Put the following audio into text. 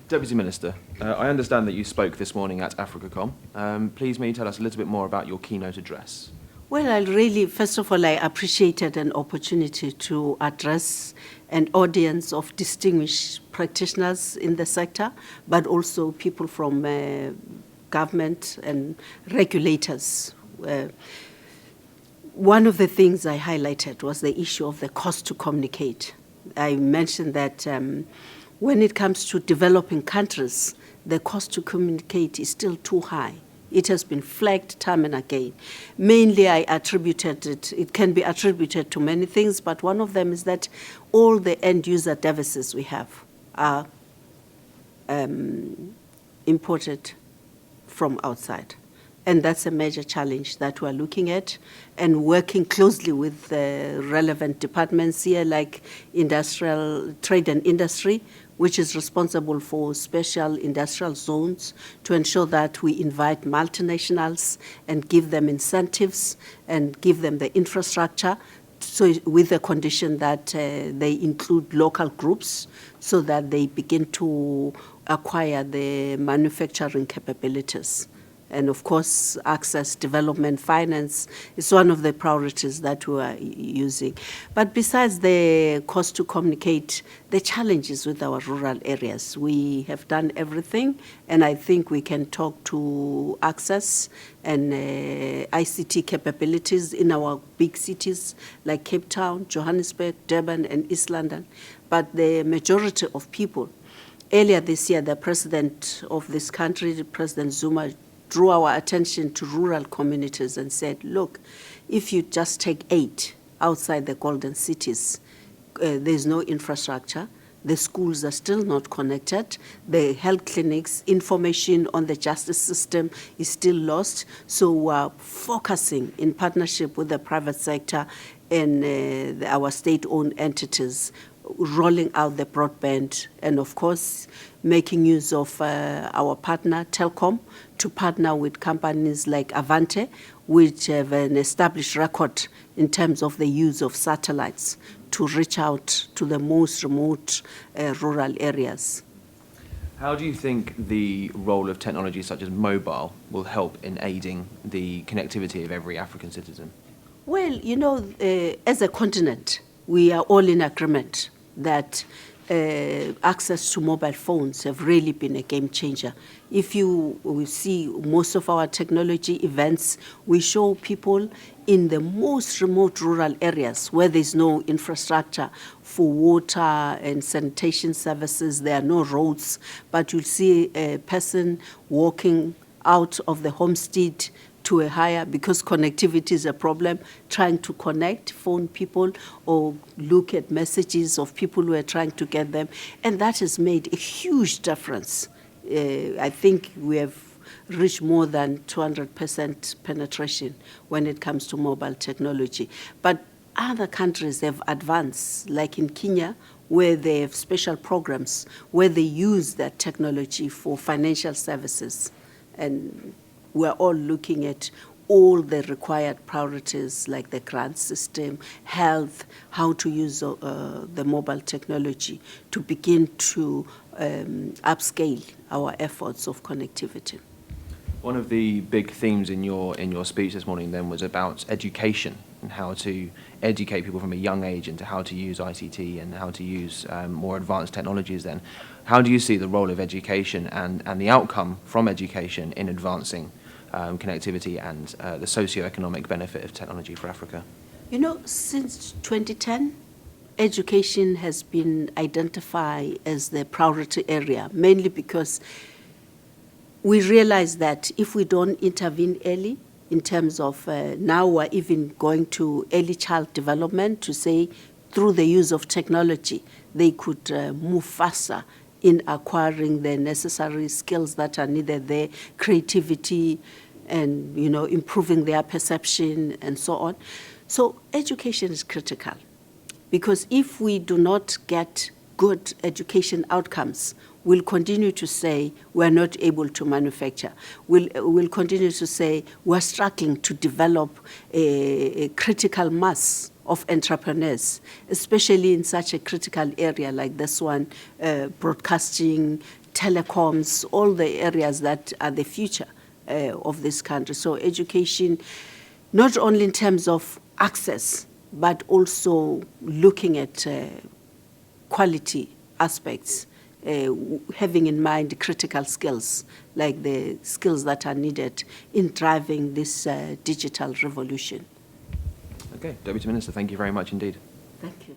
Deputy Minister, I understand that you spoke this morning at AfricaCom. Please may you tell us a little bit more about your keynote address? Well, first of all, I appreciated an opportunity to address an audience of distinguished practitioners in the sector, but also people from government and regulators. One of the things I highlighted was the issue of the cost to communicate. I mentioned that when it comes to developing countries, the cost to communicate is still too high. It has been flagged time and again. Mainly I attributed it can be attributed to many things, but one of them is that all the end user devices we have are imported from outside. And that's a major challenge that we're looking at and working closely with the relevant departments here, like industrial, trade and industry, which is responsible for special industrial zones to ensure that we invite multinationals and give them incentives and give them the infrastructure, so with the condition that they include local groups so that they begin to acquire the manufacturing capabilities. And of course, access, development, finance is one of the priorities that we are using. But besides the cost to communicate, the challenges with our rural areas, we have done everything, and I think we can talk to access and ICT capabilities in our big cities like Cape Town, Johannesburg, Durban, and East London. But the majority of people, earlier this year, the president of this country, President Zuma, drew our attention to rural communities and said, look, if you just take 8 outside the golden cities, there's no infrastructure, the schools are still not connected, the health clinics, information on the justice system is still lost. So we're focusing in partnership with the private sector and our state-owned entities, rolling out the broadband, and of course making use of our partner Telkom to partner with companies like Avante, which have an established record in terms of the use of satellites to reach out to the most remote rural areas. How do you think the role of technology such as mobile will help in aiding the connectivity of every African citizen? Well, you know, as a continent, we are all in agreement that access to mobile phones have really been a game changer. If you see most of our technology events, we show people in the most remote rural areas where there's no infrastructure for water and sanitation services, there are no roads, but you'll see a person walking out of the homestead to a higher, because connectivity is a problem, trying to connect, phone people, or look at messages of people who are trying to get them. And that has made a huge difference. I think we have reached more than 200% penetration when it comes to mobile technology. But other countries have advanced, like in Kenya, where they have special programs where they use that technology for financial services. And we're all looking at all the required priorities like the grant system, health, how to use the mobile technology to begin to upscale our efforts of connectivity. One of the big themes in your speech this morning then was about education and how to educate people from a young age into how to use ICT and how to use more advanced technologies then. How do you see the role of education and the outcome from education in advancing connectivity and the socio-economic benefit of technology for Africa? You know, since 2010, education has been identified as the priority area, mainly because we realize that if we don't intervene early, in terms of now we're even going to early child development to say through the use of technology, they could move faster in acquiring the necessary skills that are needed there, creativity, and improving their perception and so on. So education is critical, because if we do not get good education outcomes, we'll continue to say we're not able to manufacture. We'll continue to say we're struggling to develop a critical mass of entrepreneurs, especially in such a critical area like this one, broadcasting, telecoms, all the areas that are the future of this country. So education, not only in terms of access, but also looking at quality aspects, having in mind critical skills, like the skills that are needed in driving this digital revolution. Okay, Deputy Minister, thank you very much indeed. Thank you.